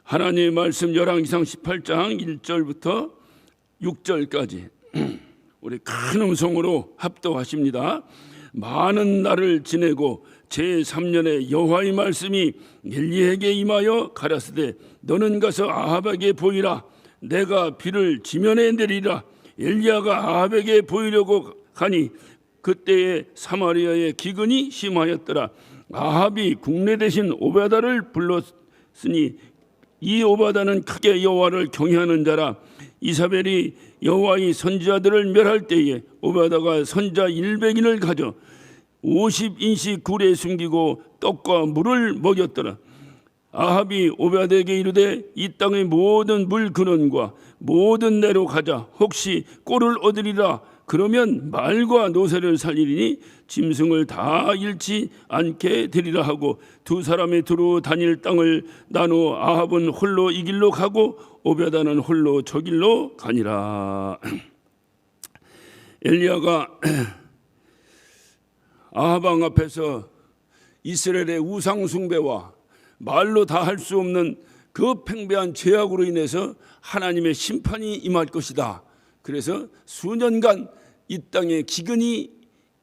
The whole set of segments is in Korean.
하나님의 말씀 열왕기상 18장 1절부터 6절까지 우리 큰 음성으로 합독하십니다. 많은 날을 지내고 제3년에 여호와의 말씀이 엘리야에게 임하여 가라사대 너는 가서 아합에게 보이라. 내가 비를 지면에 내리라. 엘리야가 아합에게 보이려고 가니 그때에 사마리아의 기근이 심하였더라. 아합이 국내 대신 오바다를 불렀으니 이 오바다는 크게 여호와를 경외하는 자라. 이사벨이 여호와의 선지자들을 멸할 때에 오바다가 선자 100인을 가져 50인씩 굴에 숨기고 떡과 물을 먹였더라. 아합이 오바다에게 이르되 이 땅의 모든 물 근원과 모든 내로 가자. 혹시 꼴을 얻으리라. 그러면 말과 노새를 살리리니 짐승을 다 잃지 않게 되리라 하고 두 사람이 두루 다닐 땅을 나누어 아합은 홀로 이 길로 가고 오베다는 홀로 저 길로 가니라. 엘리야가 아합 왕 앞에서 이스라엘의 우상 숭배와 말로 다 할 수 없는 그 팽배한 죄악으로 인해서 하나님의 심판이 임할 것이다. 그래서 수년간 이 땅에 기근이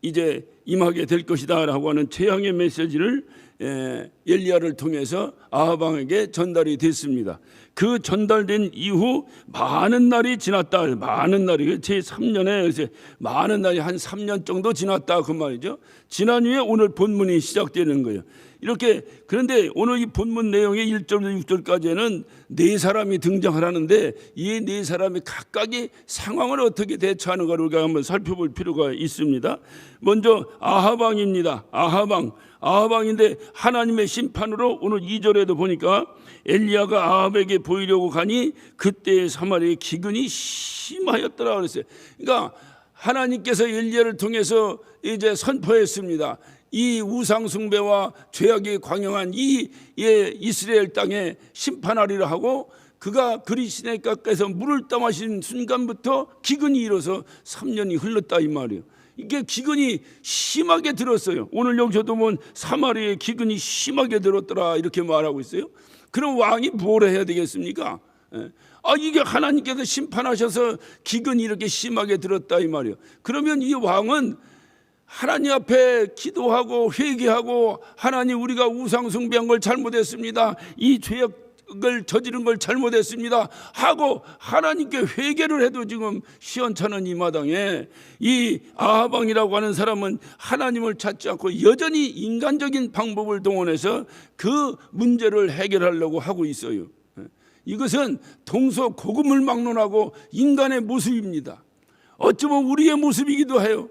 이제 임하게 될 것이다 라고 하는 재앙의 메시지를 엘리야를 통해서 아합 왕에게 전달이 됐습니다. 그 전달된 이후 많은 날이 지났다. 많은 날이 제3년에 많은 날이 한 3년 정도 지났다 그 말이죠. 지난 후에 오늘 본문이 시작되는 거예요. 이렇게 그런데 오늘 이 본문 내용의 1절부터 6절까지는 네 사람이 등장하라는데 이 네 사람이 각각의 상황을 어떻게 대처하는가를 우리가 한번 살펴볼 필요가 있습니다. 먼저 아합 왕입니다. 아합 왕인데 하나님의 심판으로 오늘 2절에도 보니까 엘리야가 아합에게 보이려고 가니 그때 사마리아의 기근이 심하였더라 그랬어요. 그러니까 하나님께서 엘리야를 통해서 이제 선포했습니다. 이 우상 숭배와 죄악이 광영한 이 이스라엘 땅에 심판하리라 하고 그가 그리시네 가까이서 물을 따마신 순간부터 기근이 일어서 3년이 흘렀다 이 말이에요. 이게 기근이 심하게 들었어요. 오늘 여기서도 보면 사마리아의 기근이 심하게 들었더라 이렇게 말하고 있어요. 그럼 왕이 뭘 해야 되겠습니까? 이게 하나님께서 심판하셔서 기근이 이렇게 심하게 들었다 이 말이에요. 그러면 이 왕은 하나님 앞에 기도하고 회개하고 하나님 우리가 우상 숭배한 걸 잘못했습니다. 이 죄악을 저지른 걸 잘못했습니다 하고 하나님께 회개를 해도 지금 시원찮은 이 마당에 이 아합 왕이라고 하는 사람은 하나님을 찾지 않고 여전히 인간적인 방법을 동원해서 그 문제를 해결하려고 하고 있어요. 이것은 동서고금을 막론하고 인간의 모습입니다. 어쩌면 우리의 모습이기도 해요.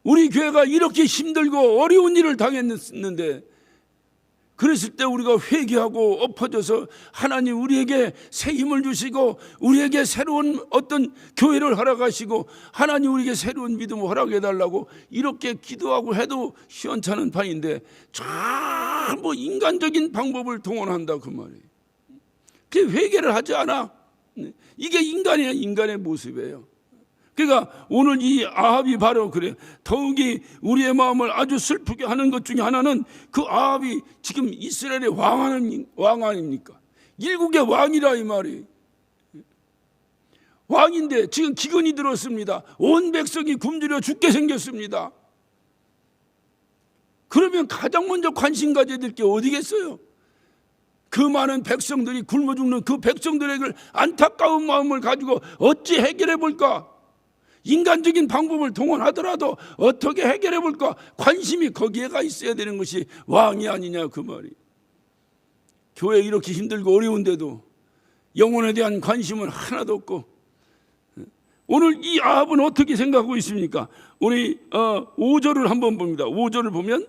우리 교회가 이렇게 힘들고 어려운 일을 당했는데 그랬을 때 우리가 회개하고 엎어져서 하나님 우리에게 새 힘을 주시고 우리에게 새로운 어떤 교회를 허락하시고 하나님 우리에게 새로운 믿음을 허락해달라고 이렇게 기도하고 해도 시원찮은 판인데 전부 인간적인 방법을 동원한다 그 말이에요. 그 회개를 하지 않아. 이게 인간이야. 인간의 모습이에요. 그러니까 오늘 이 아합이 바로 그래요. 더욱이 우리의 마음을 아주 슬프게 하는 것 중에 하나는 그 아합이 지금 이스라엘의 왕 아닙니까? 일국의 왕이라 이 말이. 왕인데 지금 기근이 들었습니다. 온 백성이 굶주려 죽게 생겼습니다. 그러면 가장 먼저 관심 가져야 될 게 어디겠어요? 그 많은 백성들이 굶어 죽는 그 백성들에게 안타까운 마음을 가지고 어찌 해결해 볼까? 인간적인 방법을 동원하더라도 어떻게 해결해 볼까? 관심이 거기에 가 있어야 되는 것이 왕이 아니냐 그 말이. 교회 이렇게 힘들고 어려운데도 영혼에 대한 관심은 하나도 없고 오늘 이 아합은 어떻게 생각하고 있습니까? 우리 5절을 한번 봅니다. 5절을 보면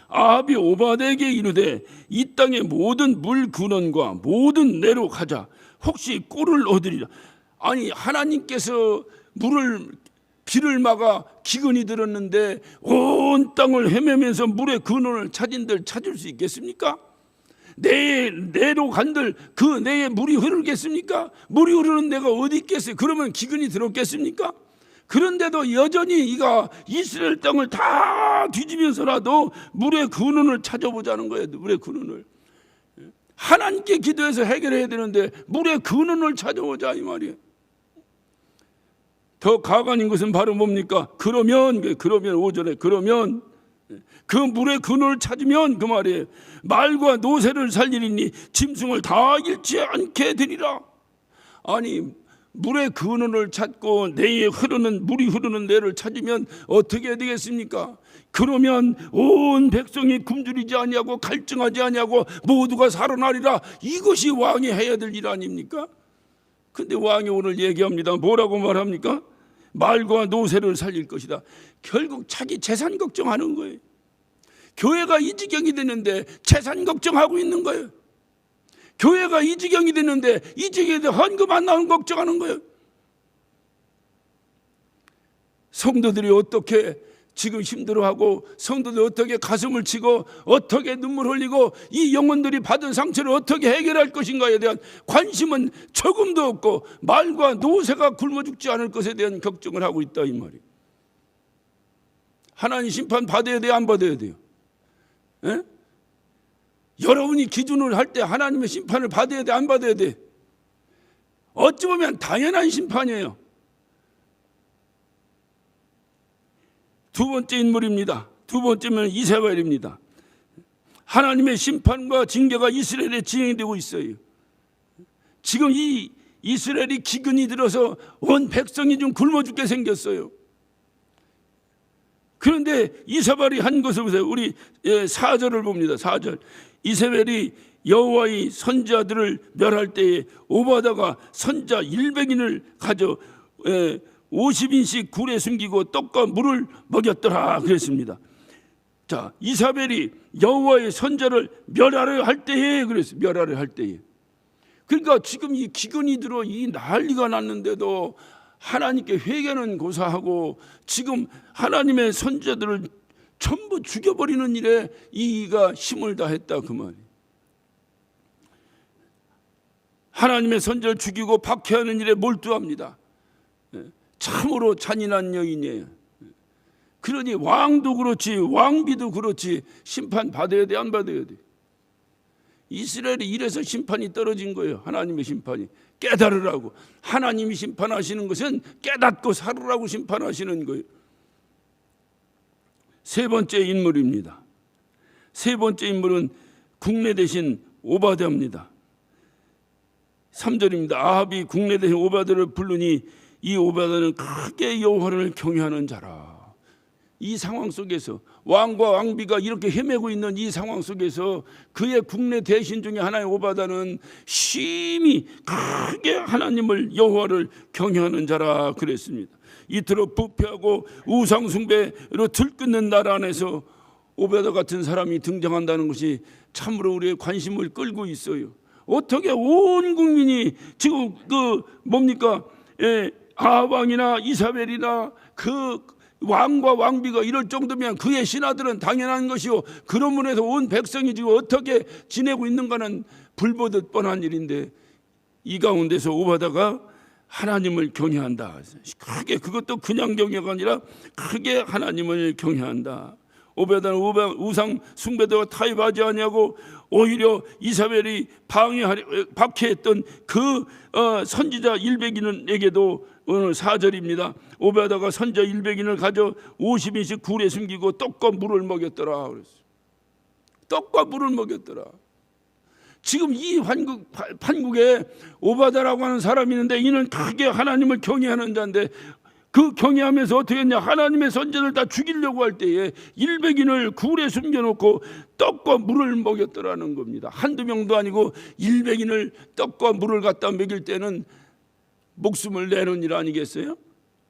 아합이 오바다에게 이르되 이 땅의 모든 물 근원과 모든 내로 가자. 혹시 꼴을 얻으리라. 아니 하나님께서 비를 막아 기근이 들었는데 온 땅을 헤매면서 물의 근원을 찾은들 찾을 수 있겠습니까? 내로 간들 그 내에 물이 흐르겠습니까? 물이 흐르는 데가 어디 있겠어요? 그러면 기근이 들었겠습니까? 그런데도 여전히 이가 이스라엘 땅을 다 뒤지면서라도 물의 근원을 찾아보자는 거예요. 물의 근원을. 하나님께 기도해서 해결해야 되는데 물의 근원을 찾아오자 이 말이에요. 더 가관인 것은 바로 뭡니까? 그러면 오전에 그러면 그 물의 근원을 찾으면 그 말이에요. 말과 노새를 살리리니 짐승을 다 잃지 않게 되리라. 아니 물의 근원을 찾고 내에 흐르는 물이 흐르는 데를 찾으면 어떻게 해야 되겠습니까? 그러면 온 백성이 굶주리지 아니하고 갈증하지 아니하고 모두가 살아나리라. 이것이 왕이 해야 될 일 아닙니까? 근데 왕이 오늘 얘기합니다. 뭐라고 말합니까? 말과 노새를 살릴 것이다. 결국 자기 재산 걱정하는 거예요. 교회가 이 지경이 되는데 재산 걱정하고 있는 거예요. 교회가 이 지경이 되는데 이 지경에 대해 헌금 안 나오는 걱정하는 거예요. 성도들이 어떻게 지금 힘들어하고 성도들이 어떻게 가슴을 치고 어떻게 눈물 흘리고 이 영혼들이 받은 상처를 어떻게 해결할 것인가에 대한 관심은 조금도 없고 말과 노새가 굶어 죽지 않을 것에 대한 걱정을 하고 있다 이 말이에요. 하나님 심판 받아야 돼요? 안 받아야 돼요? 에? 여러분이 기준을 할 때 하나님의 심판을 받아야 돼? 안 받아야 돼? 어찌 보면 당연한 심판이에요. 두 번째 인물입니다. 두 번째는 이세벨입니다. 하나님의 심판과 징계가 이스라엘에 진행되고 있어요. 지금 이 이스라엘이 기근이 들어서 온 백성이 좀 굶어 죽게 생겼어요. 그런데 이세벨이 한 것을 보세요. 우리 4절을 봅니다. 4절. 이세벨이 여호와의 선지자들을 멸할 때에 오바다가 선자 100인을 가져 50인씩 굴에 숨기고 떡과 물을 먹였더라 그랬습니다. 자, 이세벨이 여호와의 선자를 멸하려 할 때에 그랬어요. 멸하려 할 때에. 그러니까 지금 이 기근이 들어 이 난리가 났는데도 하나님께 회개는 고사하고 지금 하나님의 선자들을 전부 죽여버리는 일에 이가 힘을 다했다 그 말이에요. 하나님의 선자를 죽이고 박해하는 일에 몰두합니다. 참으로 잔인한 여인이에요. 그러니 왕도 그렇지 왕비도 그렇지 심판 받아야 돼? 안 받아야 돼? 이스라엘이 이래서 심판이 떨어진 거예요. 하나님의 심판이. 깨달으라고. 하나님이 심판하시는 것은 깨닫고 살으라고 심판하시는 거예요. 세 번째 인물입니다. 세 번째 인물은 국내 대신 오바댜입니다. 3절입니다. 아합이 국내 대신 오바댜를 부르니 이 오바댜는 크게 여호와를 경외하는 자라. 이 상황 속에서 왕과 왕비가 이렇게 헤매고 있는 이 상황 속에서 그의 국내 대신 중에 하나의 오바댜는 심히 크게 하나님을 여호와를 경외하는 자라 그랬습니다. 이토록 부패하고 우상 숭배로 들끓는 나라 안에서 오바댜 같은 사람이 등장한다는 것이 참으로 우리의 관심을 끌고 있어요. 어떻게 온 국민이 지금 아합 왕이나 이세벨이나 그 왕과 왕비가 이럴 정도면 그의 신하들은 당연한 것이요. 그런 면에서 온 백성이 지금 어떻게 지내고 있는가는 불보듯 뻔한 일인데 이 가운데서 오바다가 하나님을 경외한다. 크게 그것도 그냥 경외가 아니라 크게 하나님을 경외한다. 오바다는 우상 숭배도 타협하지 아니하고 오히려 이세벨이 박해했던 그 선지자 100인에게도 오늘 4절입니다. 오바다가 선자 100인을 가져 50인씩 굴에 숨기고 떡과 물을 먹였더라 그랬어요. 떡과 물을 먹였더라. 지금 이 판국에 오바다라고 하는 사람이 있는데 이는 크게 하나님을 경외하는 자인데 그 경외하면서 어떻게 했냐. 하나님의 선자를 다 죽이려고 할 때에 100인을 굴에 숨겨놓고 떡과 물을 먹였더라는 겁니다. 한두 명도 아니고 100인을 떡과 물을 갖다 먹일 때는 목숨을 내는 일 아니겠어요?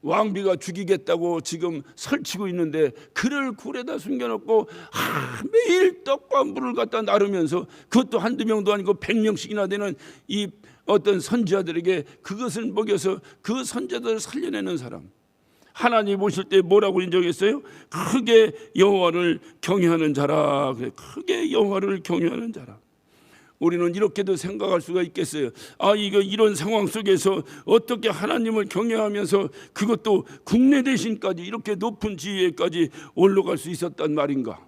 왕비가 죽이겠다고 지금 설치고 있는데 그를 굴에다 숨겨놓고 매일 떡과 물을 갖다 나르면서 그것도 한두 명도 아니고 100명씩이나 되는 이 어떤 선지자들에게 그것을 먹여서 그 선지자들을 살려내는 사람. 하나님 보실 때 뭐라고 인정했어요? 크게 여호와를 경외하는 자라. 크게 여호와를 경외하는 자라. 우리는 이렇게도 생각할 수가 있겠어요. 이런 상황 속에서 어떻게 하나님을 경외하면서 그것도 국내 대신까지 이렇게 높은 지위에까지 올라갈 수 있었단 말인가?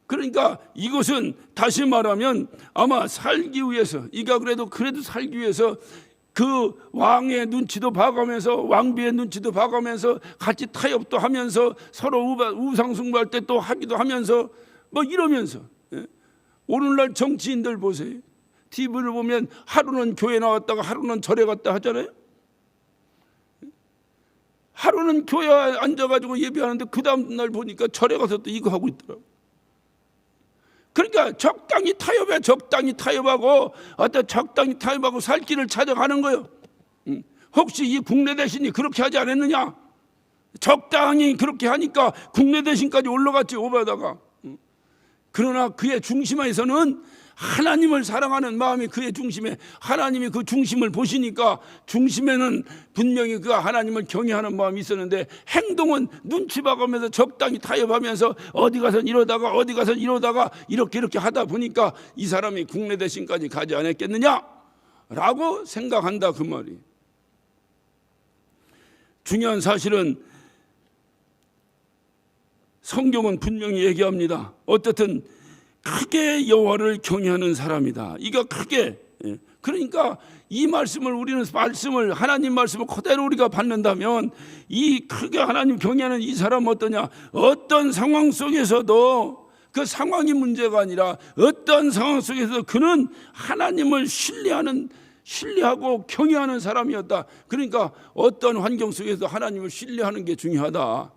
그러니까 이것은 다시 말하면 아마 살기 위해서, 이가 그래도 살기 위해서 그 왕의 눈치도 봐가면서 왕비의 눈치도 봐가면서 같이 타협도 하면서 서로 우상숭배할 때 또 하기도 하면서 뭐 이러면서, 오늘날 정치인들 보세요. TV를 보면 하루는 교회 나왔다가 하루는 절에 갔다 하잖아요. 하루는 교회에 앉아가지고 예배하는데 그 다음날 보니까 절에 가서 또 이거 하고 있더라고요. 그러니까 적당히 타협하고 어떤 적당히 타협하고 살 길을 찾아가는 거예요. 혹시 이 국내 대신이 그렇게 하지 않았느냐? 적당히 그렇게 하니까 국내 대신까지 올라갔지, 오바다가. 그러나 그의 중심에서는 하나님을 사랑하는 마음이 그의 중심에, 하나님이 그 중심을 보시니까 중심에는 분명히 그가 하나님을 경외하는 마음이 있었는데 행동은 눈치 봐가면서 적당히 타협하면서 어디 가선 이러다가 어디 가선 이러다가 이렇게 하다 보니까 이 사람이 국내 대신까지 가지 않았겠느냐라고 생각한다, 그 말이. 중요한 사실은 성경은 분명히 얘기합니다. 어떻든 크게 여호와를 경외하는 사람이다. 이가 크게. 그러니까 이 말씀을, 우리는 하나님 말씀을 그대로 우리가 받는다면 이 크게 하나님 경외하는 이 사람은 어떠냐? 어떤 상황 속에서도 그 상황이 문제가 아니라 어떤 상황 속에서 그는 하나님을 신뢰하고 경외하는 사람이었다. 그러니까 어떤 환경 속에서 하나님을 신뢰하는 게 중요하다.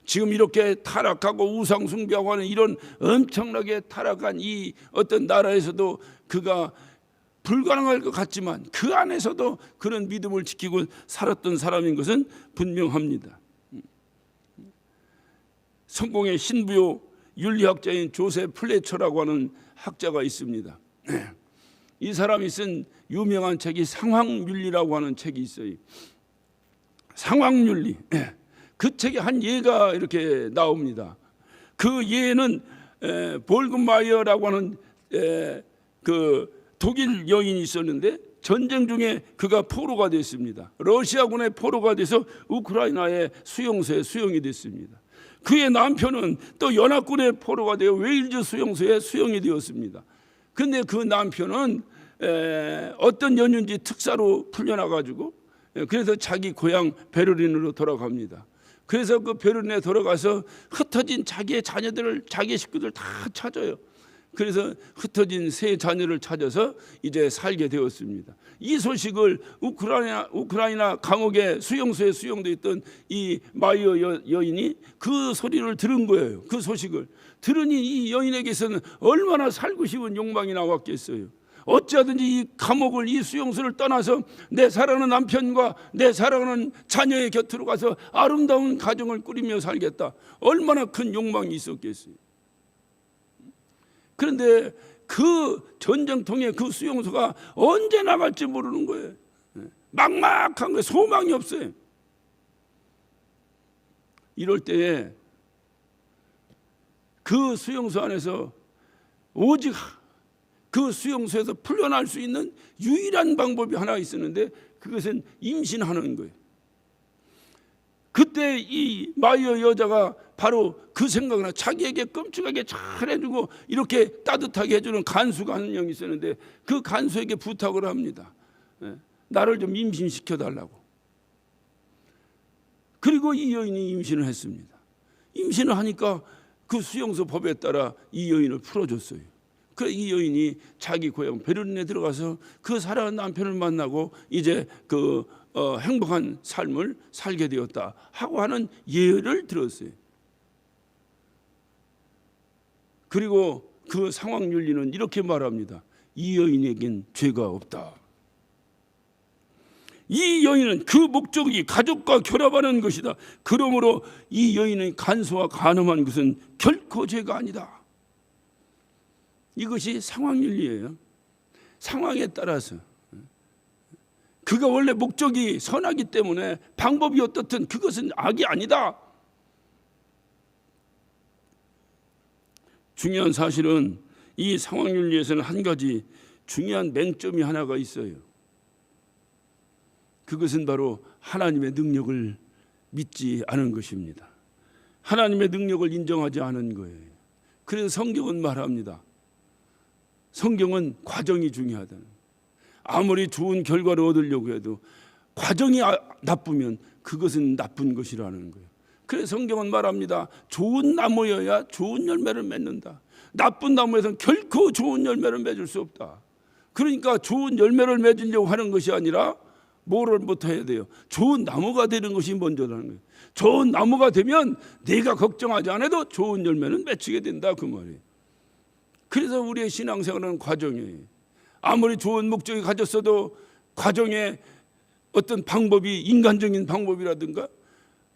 지금 이렇게 타락하고 우상 숭배하고 하는 이런 엄청나게 타락한 이 어떤 나라에서도 그가 불가능할 것 같지만 그 안에서도 그런 믿음을 지키고 살았던 사람인 것은 분명합니다. 성공의 신부요 윤리학자인 조세 플래처라고 하는 학자가 있습니다. 이 사람이 쓴 유명한 책이 상황윤리라고 하는 책이 있어요. 상황윤리. 그 책에 한 예가 이렇게 나옵니다. 그 예는 볼금마이어라고 하는 그 독일 여인이 있었는데 전쟁 중에 그가 포로가 됐습니다. 러시아군의 포로가 돼서 우크라이나의 수용소에 수용이 됐습니다. 그의 남편은 또 연합군의 포로가 되어 웨일즈 수용소에 수용이 되었습니다. 그런데 그 남편은 어떤 연유인지 특사로 풀려나가지고 그래서 자기 고향 베를린으로 돌아갑니다. 그래서 그 베를린에 돌아가서 흩어진 자기의 자녀들을, 자기의 식구들 다 찾아요. 그래서 흩어진 세 자녀를 찾아서 이제 살게 되었습니다. 이 소식을 우크라이나 감옥의 수용소에 수용되어 있던 이 마이어 여인이 그 소리를 들은 거예요. 그 소식을 들으니 이 여인에게서는 얼마나 살고 싶은 욕망이 나왔겠어요. 어찌하든지 이 감옥을, 이 수용소를 떠나서 내 사랑하는 남편과 내 사랑하는 자녀의 곁으로 가서 아름다운 가정을 꾸리며 살겠다. 얼마나 큰 욕망이 있었겠어요. 그런데 그 전쟁통의 그 수용소가 언제 나갈지 모르는 거예요. 막막한 거예요. 소망이 없어요. 이럴 때에 그 수용소 안에서 오직 그 수용소에서 풀려날 수 있는 유일한 방법이 하나 있었는데 그것은 임신하는 거예요. 그때 이 마이어 여자가 바로 그 생각을 하고 자기에게 끔찍하게 잘해주고 이렇게 따뜻하게 해주는 간수가 한 명이 있었는데 그 간수에게 부탁을 합니다. 나를 좀 임신시켜달라고. 그리고 이 여인이 임신을 했습니다. 임신을 하니까 그 수용소 법에 따라 이 여인을 풀어줬어요. 그 이 여인이 자기 고향 베를린에 들어가서 그 사랑하는 남편을 만나고 이제 그 행복한 삶을 살게 되었다 하고 하는 예를 들었어요. 그리고 그 상황윤리는 이렇게 말합니다. 이 여인에겐 죄가 없다. 이 여인은 그 목적이 가족과 결합하는 것이다. 그러므로 이 여인의 간소와 간음한 것은 결코 죄가 아니다. 이것이 상황윤리예요. 상황에 따라서 그가 원래 목적이 선하기 때문에 방법이 어떻든 그것은 악이 아니다. 중요한 사실은 이 상황윤리에서는 한 가지 중요한 맹점이 하나가 있어요. 그것은 바로 하나님의 능력을 믿지 않은 것입니다. 하나님의 능력을 인정하지 않은 거예요. 그래서 성경은 말합니다. 성경은 과정이 중요하다는. 아무리 좋은 결과를 얻으려고 해도 과정이 나쁘면 그것은 나쁜 것이라는 거예요. 그래서 성경은 말합니다. 좋은 나무여야 좋은 열매를 맺는다. 나쁜 나무에서는 결코 좋은 열매를 맺을 수 없다. 그러니까 좋은 열매를 맺으려고 하는 것이 아니라 뭐를부터 해야 돼요? 좋은 나무가 되는 것이 먼저라는 거예요. 좋은 나무가 되면 내가 걱정하지 않아도 좋은 열매는 맺히게 된다, 그 말이에요. 그래서 우리의 신앙생활은 과정이에요. 아무리 좋은 목적이 가졌어도 과정에 어떤 방법이 인간적인 방법이라든가,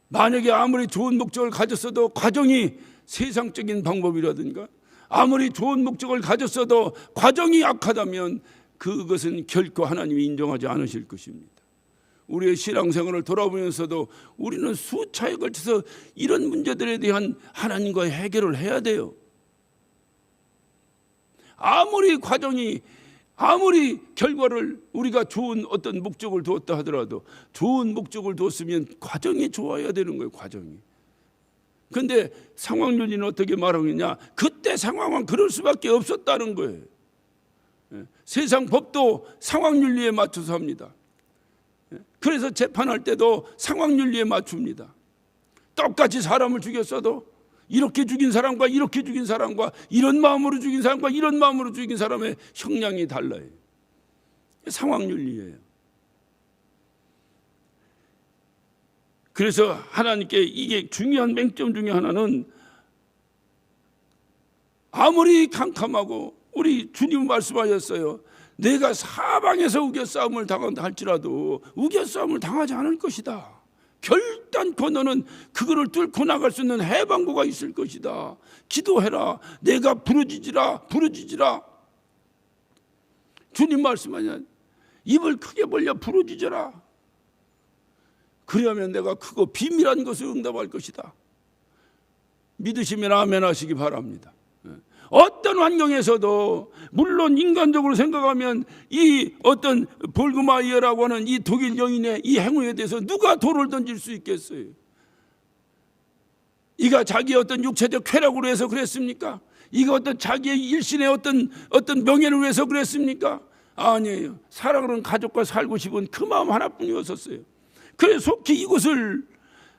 만약에 아무리 좋은 목적을 가졌어도 과정이 세상적인 방법이라든가, 아무리 좋은 목적을 가졌어도 과정이 약하다면 그것은 결코 하나님이 인정하지 않으실 것입니다. 우리의 신앙생활을 돌아보면서도 우리는 수차에 걸쳐서 이런 문제들에 대한 하나님과의 해결을 해야 돼요. 아무리 과정이, 아무리 결과를 우리가 좋은 어떤 목적을 두었다 하더라도 좋은 목적을 두었으면 과정이 좋아야 되는 거예요. 과정이. 그런데 상황윤리는 어떻게 말하느냐? 그때 상황은 그럴 수밖에 없었다는 거예요. 세상 법도 상황윤리에 맞춰서 합니다. 그래서 재판할 때도 상황윤리에 맞춥니다. 똑같이 사람을 죽였어도 이렇게 죽인 사람과 이렇게 죽인 사람과 이런 마음으로 죽인 사람과 이런 마음으로 죽인 사람의 형량이 달라요. 상황윤리예요. 그래서 하나님께 이게 중요한 맹점 중에 하나는, 아무리 캄캄하고 우리 주님 말씀하셨어요. 내가 사방에서 우겨싸움을 당한다 할지라도 우겨싸움을 당하지 않을 것이다. 결단코 너는 그거를 뚫고 나갈 수 있는 해방구가 있을 것이다. 기도해라. 내가 부르짖으라. 주님 말씀하냐, 입을 크게 벌려 부르짖어라. 그러면 내가 크고 비밀한 것을 응답할 것이다. 믿으시면 아멘 하시기 바랍니다. 어떤 환경에서도, 물론 인간적으로 생각하면 이 어떤 볼그마이어라고 하는 이 독일 여인의 이 행위에 대해서 누가 돌을 던질 수 있겠어요? 이가 자기의 어떤 육체적 쾌락으로 해서 그랬습니까? 이가 어떤 자기의 일신의 어떤 명예를 위해서 그랬습니까? 아니에요. 사랑하는 가족과 살고 싶은 그 마음 하나뿐이었었어요. 그래서 속히 이곳을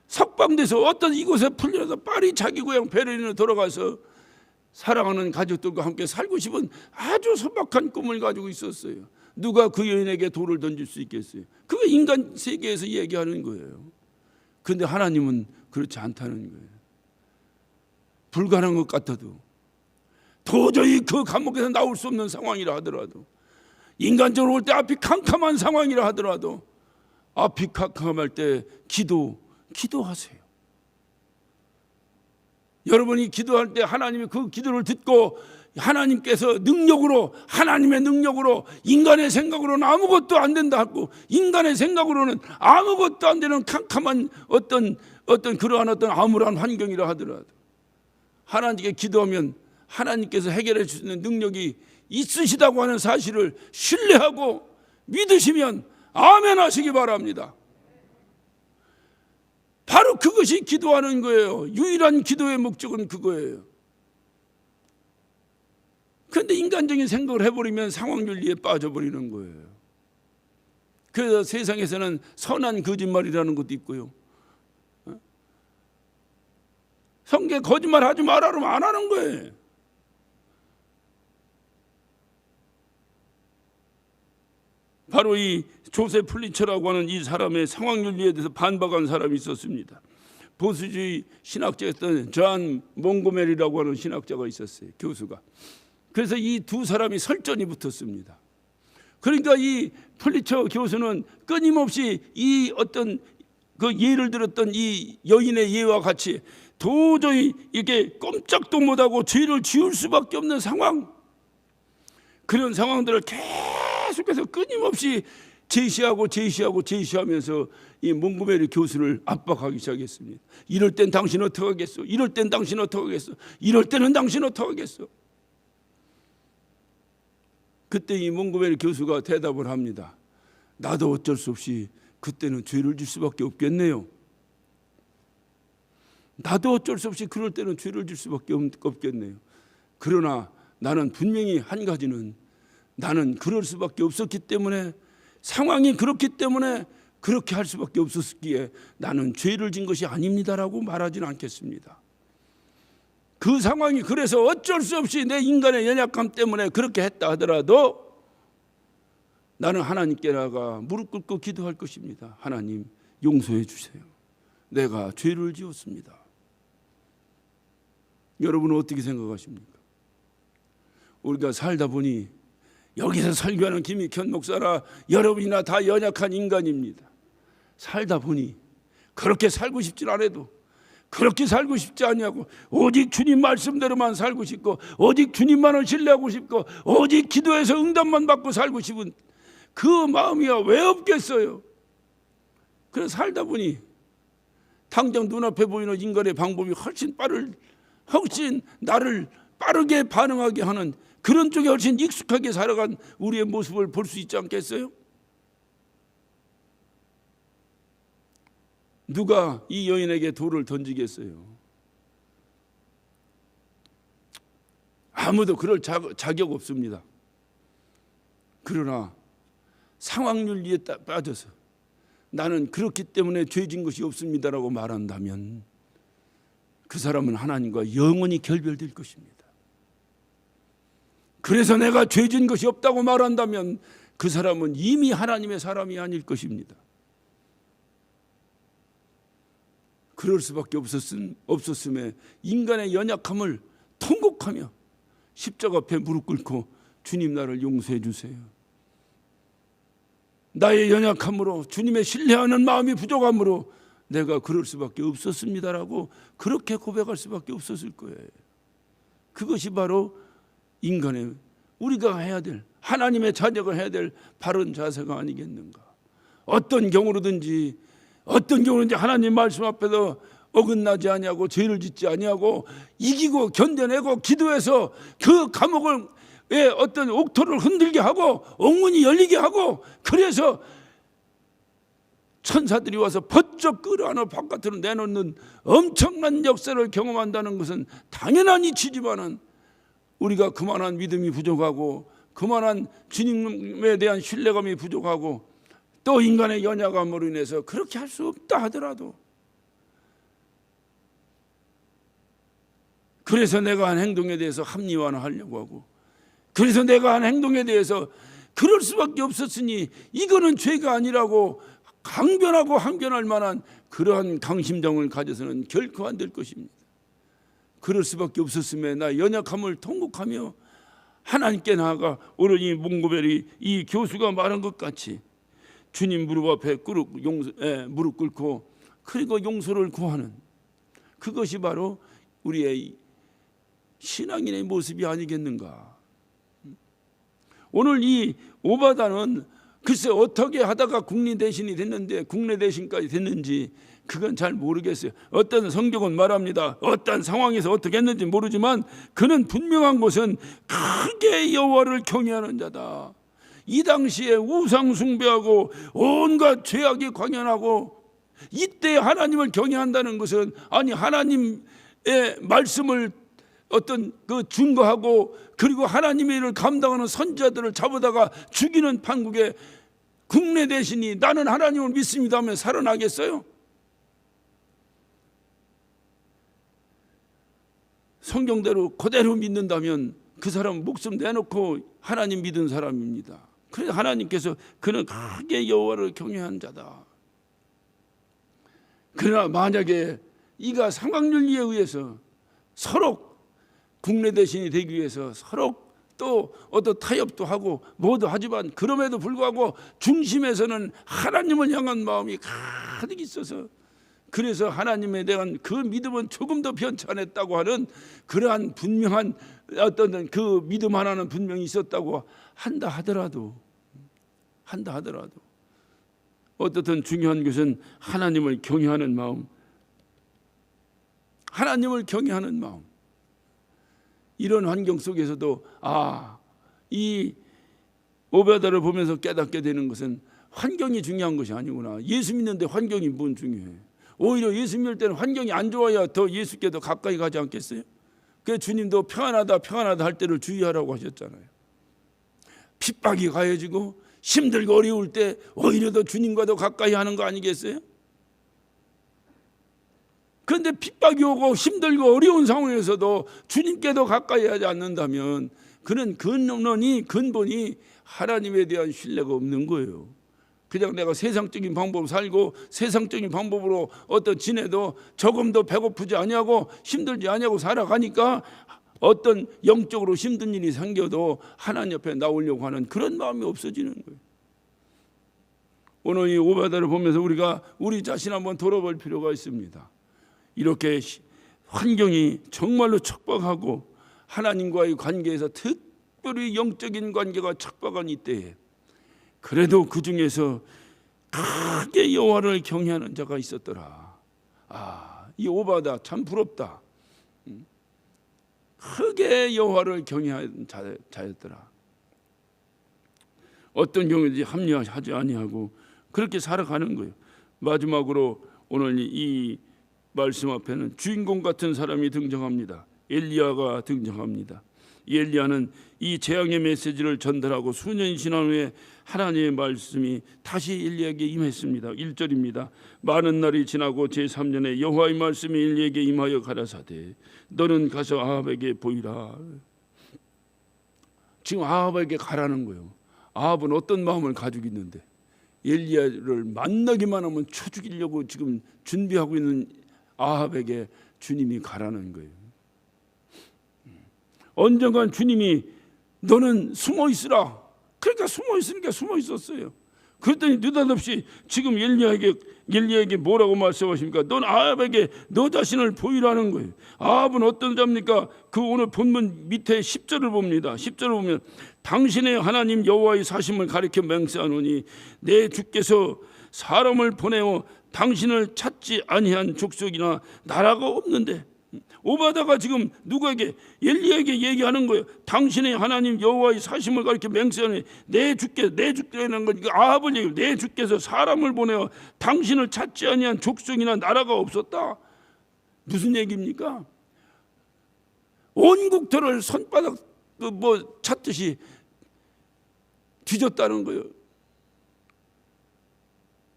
석방돼서 어떤 이곳에 풀려서 빨리 자기 고향 베를린으로 돌아가서 사랑하는 가족들과 함께 살고 싶은 아주 소박한 꿈을 가지고 있었어요. 누가 그 여인에게 돌을 던질 수 있겠어요? 그게 인간 세계에서 얘기하는 거예요. 그런데 하나님은 그렇지 않다는 거예요. 불가능한 것 같아도, 도저히 그 감옥에서 나올 수 없는 상황이라 하더라도, 인간적으로 볼 때 앞이 캄캄한 상황이라 하더라도 앞이 캄캄할 때 기도하세요. 여러분이 기도할 때 하나님이 그 기도를 듣고 하나님께서 능력으로, 하나님의 능력으로, 인간의 생각으로는 아무것도 안 된다 하고, 인간의 생각으로는 아무것도 안 되는 캄캄한 어떤 그러한 어떤 암울한 환경이라 하더라도 하나님께 기도하면 하나님께서 해결해 주시는 능력이 있으시다고 하는 사실을 신뢰하고 믿으시면 아멘 하시기 바랍니다. 바로 그것이 기도하는 거예요. 유일한 기도의 목적은 그거예요. 그런데 인간적인 생각을 해버리면 상황윤리에 빠져버리는 거예요. 그래서 세상에서는 선한 거짓말이라는 것도 있고요. 성경에 거짓말 하지 말라 그러면 안 하는 거예요. 바로 이 조세 플리처라고 하는 이 사람의 상황윤리에 대해서 반박한 사람이 있었습니다. 보수주의 신학자였던 존 몽고메리라고 하는 신학자가 있었어요. 교수가. 그래서 이 두 사람이 설전이 붙었습니다. 그러니까 이 플리처 교수는 끊임없이 이 어떤 그 예를 들었던 이 여인의 예와 같이 도저히 이게 꼼짝도 못하고 죄를 지을 수밖에 없는 상황, 그런 상황들을 계속해서 끊임없이 제시하면서 이 몽고메리 교수를 압박하기 시작했습니다. 이럴 땐 당신 어떻게 하겠어? 이럴 땐 당신 어떻게 하겠어? 이럴 때는 당신 어떻게 하겠어? 그때 이 몽고메리 교수가 대답을 합니다. 나도 어쩔 수 없이 그때는 죄를 질 수밖에 없겠네요. 나도 어쩔 수 없이 그럴 때는 죄를 질 수밖에 없겠네요. 그러나 나는 분명히 한 가지는, 나는 그럴 수밖에 없었기 때문에, 상황이 그렇기 때문에 그렇게 할 수밖에 없었기에 나는 죄를 진 것이 아닙니다라고 말하지는 않겠습니다. 그 상황이 그래서 어쩔 수 없이 내 인간의 연약함 때문에 그렇게 했다 하더라도 나는 하나님께 나아가 무릎 꿇고 기도할 것입니다. 하나님, 용서해 주세요. 내가 죄를 지었습니다. 여러분은 어떻게 생각하십니까? 우리가 살다 보니, 여기서 설교하는 김익현 목사나 여러분이나 다 연약한 인간입니다. 살다 보니 그렇게 살고 싶지 않아도, 그렇게 살고 싶지 않냐고, 오직 주님 말씀대로만 살고 싶고, 오직 주님만을 신뢰하고 싶고, 오직 기도해서 응답만 받고 살고 싶은 그 마음이야 왜 없겠어요? 그래서 살다 보니 당장 눈앞에 보이는 인간의 방법이 훨씬 나를 빠르게 반응하게 하는 그런 쪽에 훨씬 익숙하게 살아간 우리의 모습을 볼 수 있지 않겠어요? 누가 이 여인에게 돌을 던지겠어요? 아무도 그럴 자격 없습니다. 그러나 상황윤리에 빠져서 나는 그렇기 때문에 죄진 것이 없습니다라고 말한다면 그 사람은 하나님과 영원히 결별될 것입니다. 그래서 내가 죄진 것이 없다고 말한다면 그 사람은 이미 하나님의 사람이 아닐 것입니다. 그럴 수밖에 없었음에 인간의 연약함을 통곡하며 십자가 앞에 무릎 꿇고 주님, 나를 용서해 주세요. 나의 연약함으로, 주님의 신뢰하는 마음이 부족함으로 내가 그럴 수밖에 없었습니다라고 그렇게 고백할 수밖에 없었을 거예요. 그것이 바로 인간의, 우리가 해야 될, 하나님의 자녀가 해야 될 바른 자세가 아니겠는가. 어떤 경우든지 하나님 말씀 앞에서 어긋나지 아니하고 죄를 짓지 아니하고 이기고 견뎌내고 기도해서 그 감옥을 어떤 옥토를 흔들게 하고 옥문이 열리게 하고, 그래서 천사들이 와서 번쩍 끌어안아 바깥으로 내놓는 엄청난 역사를 경험한다는 것은 당연한 이치지만은, 우리가 그만한 믿음이 부족하고 그만한 주님에 대한 신뢰감이 부족하고 또 인간의 연약함으로 인해서 그렇게 할 수 없다 하더라도, 그래서 내가 한 행동에 대해서 합리화하려고 하고, 그래서 내가 한 행동에 대해서 그럴 수밖에 없었으니 이거는 죄가 아니라고 강변하고 항변할 만한 그러한 강심정을 가져서는 결코 안 될 것입니다. 그럴 수밖에 없었음에 나 연약함을 통곡하며 하나님께 나아가 오늘 이 몽고벨이 이 교수가 말한 것 같이 주님 무릎 앞에 무릎 꿇고 그리고 용서를 구하는, 그것이 바로 우리의 신앙인의 모습이 아니겠는가. 오늘 이 오바다는 글쎄 어떻게 하다가 국내 대신이 됐는데, 국내 대신까지 됐는지 그건 잘 모르겠어요. 어떤 성경은 말합니다. 어떤 상황에서 어떻게 했는지 모르지만 그는 분명한 것은 크게 여호와를 경외하는 자다. 이 당시에 우상 숭배하고 온갖 죄악이 광연하고, 이때 하나님을 경외한다는 것은, 아니 하나님의 말씀을 어떤 그 증거하고 그리고 하나님의 일을 감당하는 선지자들을 잡아다가 죽이는 판국에 국내 대신이 나는 하나님을 믿습니다 하면 살아나겠어요? 성경대로 그대로 믿는다면 그 사람은 목숨 내놓고 하나님 믿은 사람입니다. 그래서 하나님께서 그는 크게 여호와를 경외한 자다. 그러나 만약에 이가 상황윤리에 의해서 서로 국내 대신이 되기 위해서 서로 또 어떤 타협도 하고 뭐도 하지만, 그럼에도 불구하고 중심에서는 하나님을 향한 마음이 가득 있어서, 그래서 하나님에 대한 그 믿음은 조금 더 변찮았다고 하는 그러한 분명한 어떤 그 믿음 하나는 분명히 있었다고 한다 하더라도 어떻든 중요한 것은 하나님을 경외하는 마음, 하나님을 경외하는 마음. 이런 환경 속에서도 이 오베다를 보면서 깨닫게 되는 것은 환경이 중요한 것이 아니구나. 예수 믿는데 환경이 뭔 중요해. 오히려 예수 믿을 때는 환경이 안 좋아야 더 예수께 더 가까이 가지 않겠어요? 그 주님도 평안하다 할 때를 주의하라고 하셨잖아요. 핍박이 가해지고 힘들고 어려울 때 오히려 더 주님과 더 가까이 하는 거 아니겠어요? 그런데 핍박이 오고 힘들고 어려운 상황에서도 주님께 더 가까이 하지 않는다면 그는 근본이 하나님에 대한 신뢰가 없는 거예요. 그냥 내가 세상적인 방법 살고 세상적인 방법으로 지내도 조금 더 배고프지 아니하고 힘들지 아니하고 살아가니까 어떤 영적으로 힘든 일이 생겨도 하나님 옆에 나오려고 하는 그런 마음이 없어지는 거예요. 오늘 이 오바다를 보면서 우리가 우리 자신 한번 돌아볼 필요가 있습니다. 이렇게 환경이 정말로 척박하고 하나님과의 관계에서 특별히 영적인 관계가 척박한 이때에 그래도 그 중에서 크게 여호와를 경외하는 자가 있었더라. 이 오바다 참 부럽다. 크게 여호와를 경외하는 자였더라. 어떤 경우든지 합리화하지 아니하고 그렇게 살아가는 거예요. 마지막으로 오늘 이 말씀 앞에는 주인공 같은 사람이 등장합니다. 엘리야가 등장합니다. 이 엘리야는 이 재앙의 메시지를 전달하고 수년이 지난 후에 하나님의 말씀이 다시 엘리야에게 임했습니다. 1절입니다. 많은 날이 지나고 제3년에 여호와의 말씀이 엘리야에게 임하여 가라사대 너는 가서 아합에게 보이라. 지금 아합에게 가라는 거예요. 아합은 어떤 마음을 가지고 있는데 엘리야를 만나기만 하면 쳐 죽이려고 지금 준비하고 있는 아합에게 주님이 가라는 거예요. 언젠간 주님이 너는 숨어 있으라. 그러니까 숨어 있으니까 숨어 있었어요. 그랬더니 느닷없이 지금 엘리야에게 뭐라고 말씀하십니까? 넌 아합에게 너 자신을 보이라는 거예요. 아합은 어떤 자입니까? 그 오늘 본문 밑에 10절을 봅니다. 10절을 보면 당신의 하나님 여호와의 사심을 가리켜 맹세하노니 내 주께서 사람을 보내어 당신을 찾지 아니한 족속이나 나라가 없는데 오바다가 지금 누구에게 엘리야에게 얘기하는 거예요. 당신의 하나님 여호와의 사심을 가리켜 맹세하니 내 주께라는 거니까 아합을 얘기해요. 내 주께서 사람을 보내어 당신을 찾지 아니한 족속이나 나라가 없었다. 무슨 얘기입니까? 온 국토를 손바닥 찾듯이 뒤졌다는 거예요.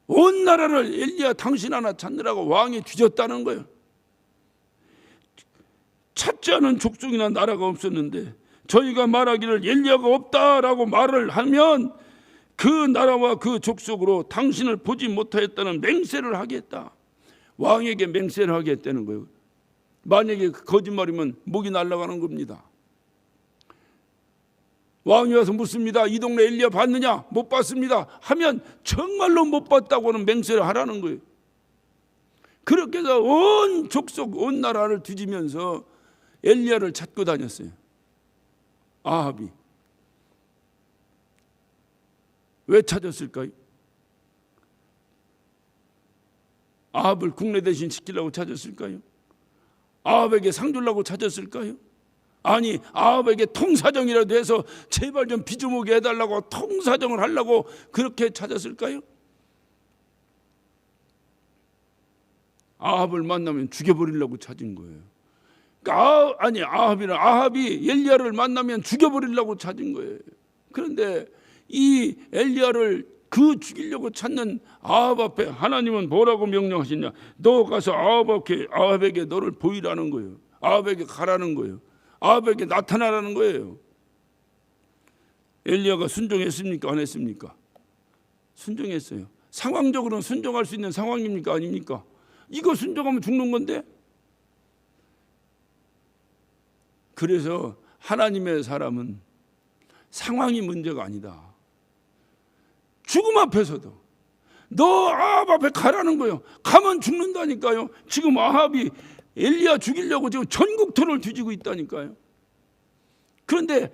온 나라를 엘리야 당신 하나 찾느라고 왕이 뒤졌다는 거예요. 찾지 않은 족속이나 나라가 없었는데 저희가 말하기를 엘리야가 없다라고 말을 하면 그 나라와 그 족속으로 당신을 보지 못하였다는 맹세를 하겠다. 왕에게 맹세를 하겠다는 거예요. 만약에 거짓말이면 목이 날아가는 겁니다. 왕이 와서 묻습니다. 이 동네 엘리야 봤느냐? 못 봤습니다. 하면 정말로 못 봤다고는 맹세를 하라는 거예요. 그렇게 해서 온 족속, 온 나라를 뒤지면서 엘리야를 찾고 다녔어요. 아합이. 왜 찾았을까요? 아합을 국내 대신 시키려고 찾았을까요? 아합에게 상 주려고 찾았을까요? 아니 아합에게 통사정이라도 해서 제발 좀 비 좀 오게 해달라고 통사정을 하려고 그렇게 찾았을까요? 아합을 만나면 죽여버리려고 찾은 거예요. 아합이 엘리야를 만나면 죽여버리려고 찾은 거예요. 그런데 이 엘리야를 죽이려고 찾는 아합 앞에 하나님은 뭐라고 명령하시냐? 너 가서 아합에게 너를 보이라는 거예요. 아합에게 가라는 거예요. 아합에게 나타나라는 거예요. 엘리야가 순종했습니까? 안 했습니까? 순종했어요. 상황적으로는 순종할 수 있는 상황입니까? 아닙니까? 이거 순종하면 죽는 건데. 그래서 하나님의 사람은 상황이 문제가 아니다. 죽음 앞에서도 너 아합 앞에 가라는 거예요. 가면 죽는다니까요. 지금 아합이 엘리야 죽이려고 지금 전국토를 뒤지고 있다니까요. 그런데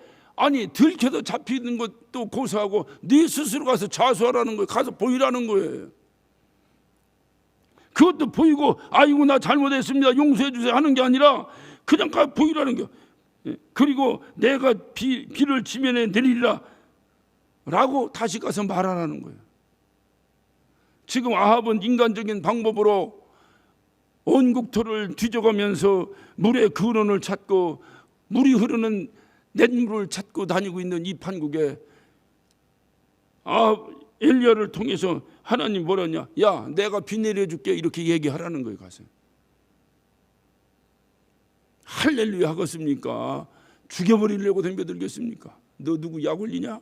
들켜도 잡히는 것도 고소하고 네 스스로 가서 자수하라는 거예요. 가서 보이라는 거예요. 그것도 보이고 아이고 나 잘못했습니다 용서해 주세요 하는 게 아니라 그냥 가서 보이라는 거예요. 그리고 내가 비를 지면에 내리리라 라고 다시 가서 말하라는 거예요. 지금 아합은 인간적인 방법으로 온 국토를 뒤져가면서 물의 근원을 찾고 물이 흐르는 냇물을 찾고 다니고 있는 이 판국에 엘리야를 통해서 하나님 뭐라냐? 야, 내가 비 내려줄게. 이렇게 얘기하라는 거예요. 가서 할렐루야 하겠습니까? 죽여버리려고 덤벼들겠습니까? 너 누구 약 올리냐?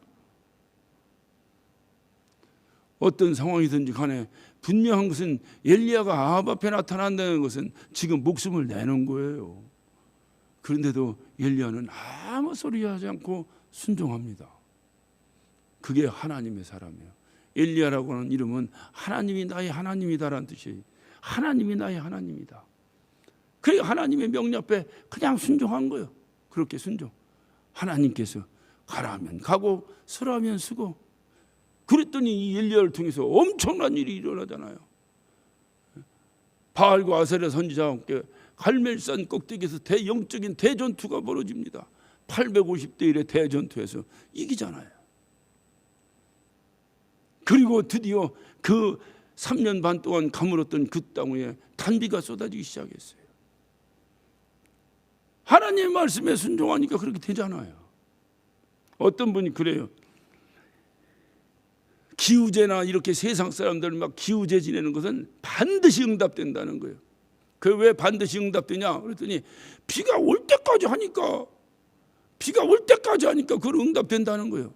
어떤 상황이든지 간에 분명한 것은 엘리야가 아합 앞에 나타난다는 것은 지금 목숨을 내는 거예요. 그런데도 엘리야는 아무 소리 하지 않고 순종합니다. 그게 하나님의 사람이에요. 엘리야라고 하는 이름은 하나님이 나의 하나님이다라는 뜻이에요. 하나님이 나의 하나님이다. 그래 하나님의 명령 앞에 그냥 순종한 거예요. 그렇게 순종. 하나님께서 가라면 가고 서라면 서고. 그랬더니 이 엘리야를 통해서 엄청난 일이 일어나잖아요. 바알과 아세라 선지자와 함께 갈멜산 꼭대기에서 대영적인 대전투가 벌어집니다. 850대 1의 대전투에서 이기잖아요. 그리고 드디어 그 3년 반 동안 가물었던 그 땅 위에 단비가 쏟아지기 시작했어요. 하나님의 말씀에 순종하니까 그렇게 되잖아요. 어떤 분이 그래요. 기우제나 이렇게 세상 사람들 막 기우제 지내는 것은 반드시 응답된다는 거예요. 그 왜 반드시 응답되냐? 그랬더니 비가 올 때까지 하니까 그걸 응답된다는 거예요.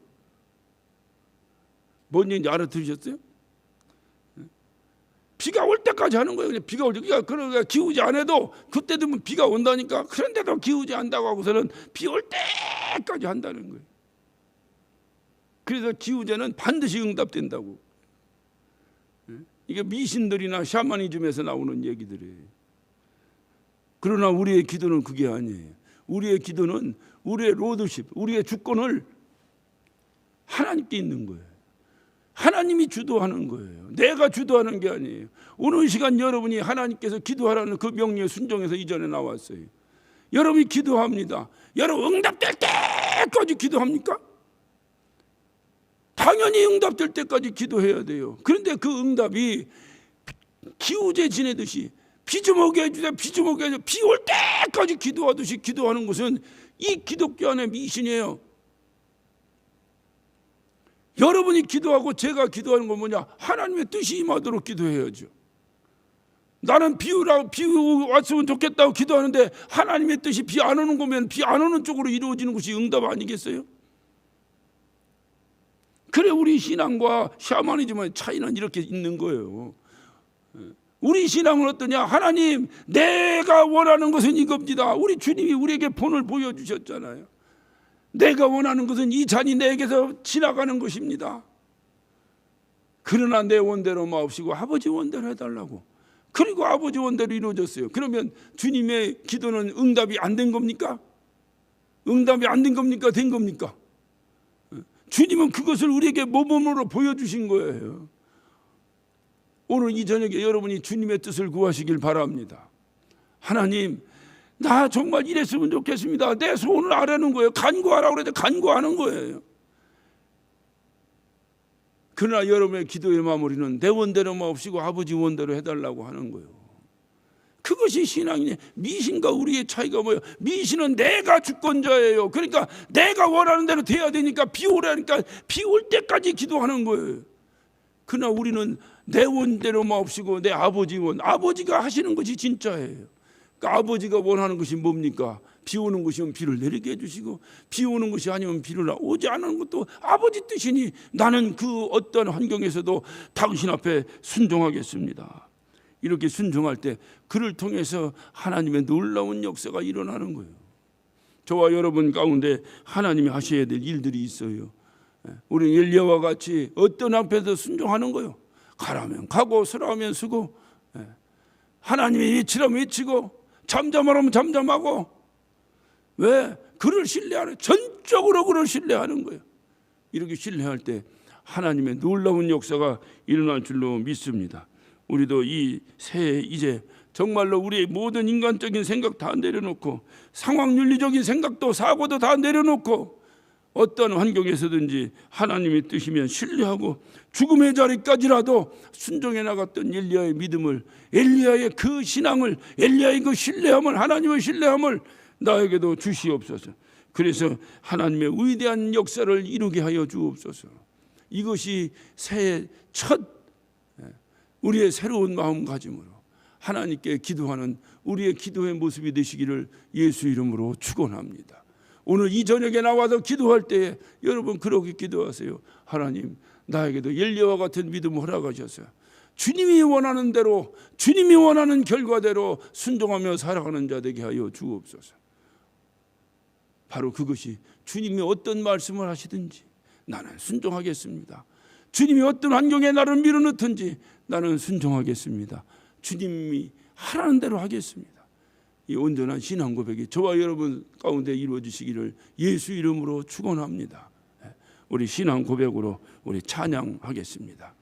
뭔 얘기인지 알아들으셨어요? 비가 올 때까지 하는 거예요. 그냥 비가 올 때, 그러니까 기우제 안 해도 그때 되면 비가 온다니까. 그런데도 기우제 한다고 하고서는 비 올 때까지 한다는 거예요. 그래서 기우제는 반드시 응답된다고. 이게 미신들이나 샤머니즘에서 나오는 얘기들이에요. 그러나 우리의 기도는 그게 아니에요. 우리의 기도는 우리의 로드십, 우리의 주권을 하나님께 있는 거예요. 하나님이 주도하는 거예요. 내가 주도하는 게 아니에요. 오늘 시간 여러분이 하나님께서 기도하라는 그 명령에 순종해서 이전에 나왔어요. 여러분이 기도합니다. 여러분 응답될 때까지 기도합니까? 당연히 응답될 때까지 기도해야 돼요. 그런데 그 응답이 기우제 지내듯이 비 좀 오게 해주세요. 비 좀 오게 해주세요. 비 올 때까지 기도하듯이 기도하는 것은 이 기독교 안의 미신이에요. 여러분이 기도하고 제가 기도하는 건 뭐냐? 하나님의 뜻이 임하도록 기도해야죠. 나는 비 왔으면 좋겠다고 기도하는데 하나님의 뜻이 비 안 오는 거면 비 안 오는 쪽으로 이루어지는 것이 응답 아니겠어요? 그래 우리 신앙과 샤머니즘의 차이는 이렇게 있는 거예요. 우리 신앙은 어떠냐? 하나님 내가 원하는 것은 이겁니다. 우리 주님이 우리에게 본을 보여주셨잖아요. 내가 원하는 것은 이 잔이 내게서 지나가는 것입니다. 그러나 내 원대로 마옵시고 아버지 원대로 해달라고. 그리고 아버지 원대로 이루어졌어요. 그러면 주님의 기도는 응답이 안 된 겁니까? 응답이 안 된 겁니까? 된 겁니까? 주님은 그것을 우리에게 모범으로 보여주신 거예요. 오늘 이 저녁에 여러분이 주님의 뜻을 구하시길 바랍니다. 하나님 나 정말 이랬으면 좋겠습니다. 내 소원을 아라는 거예요. 간구하라고 그래도 간구하는 거예요. 그러나 여러분의 기도의 마무리는 내 원대로 마옵시고 아버지 원대로 해달라고 하는 거예요. 그것이 신앙이네. 미신과 우리의 차이가 뭐예요? 미신은 내가 주권자예요. 그러니까 내가 원하는 대로 돼야 되니까 비 오라니까 비 올 때까지 기도하는 거예요. 그러나 우리는 내 원대로 마옵시고 내 아버지 원, 아버지가 하시는 것이 진짜예요. 그러니까 아버지가 원하는 것이 뭡니까? 비 오는 것이면 비를 내리게 해주시고 비 오는 것이 아니면 비를 오지 않은 것도 아버지 뜻이니 나는 그 어떤 환경에서도 당신 앞에 순종하겠습니다. 이렇게 순종할 때 그를 통해서 하나님의 놀라운 역사가 일어나는 거예요. 저와 여러분 가운데 하나님이 하셔야 될 일들이 있어요. 우리는 엘리야와 같이 어떤 앞에서 순종하는 거예요. 가라면 가고 서라면 서고 하나님의 외치라면 외치고 잠잠하라면 잠잠하고 왜? 그를 신뢰하는 전적으로 그를 신뢰하는 거예요. 이렇게 신뢰할 때 하나님의 놀라운 역사가 일어날 줄로 믿습니다. 우리도 이 새해 이제 정말로 우리의 모든 인간적인 생각 다 내려놓고 상황 윤리적인 생각도 사고도 다 내려놓고 어떤 환경에서든지 하나님의 뜻이면 신뢰하고 죽음의 자리까지라도 순종해 나갔던 엘리야의 믿음을, 엘리야의 그 신앙을, 엘리야의 그 신뢰함을, 하나님의 신뢰함을 나에게도 주시옵소서. 그래서 하나님의 위대한 역사를 이루게 하여 주옵소서. 이것이 새해 첫 우리의 새로운 마음가짐으로 하나님께 기도하는 우리의 기도의 모습이 되시기를 예수 이름으로 축원합니다. 오늘 이 저녁에 나와서 기도할 때에 여러분 그렇게 기도하세요. 하나님, 나에게도 엘리야와 같은 믿음을 허락하셔서 주님이 원하는 대로, 주님이 원하는 결과대로 순종하며 살아가는 자 되게 하여 주옵소서. 바로 그것이 주님이 어떤 말씀을 하시든지 나는 순종하겠습니다. 주님이 어떤 환경에 나를 밀어넣든지 나는 순종하겠습니다. 주님이 하라는 대로 하겠습니다. 이 온전한 신앙 고백이 저와 여러분 가운데 이루어지시기를 예수 이름으로 축원합니다. 우리 신앙 고백으로 우리 찬양하겠습니다.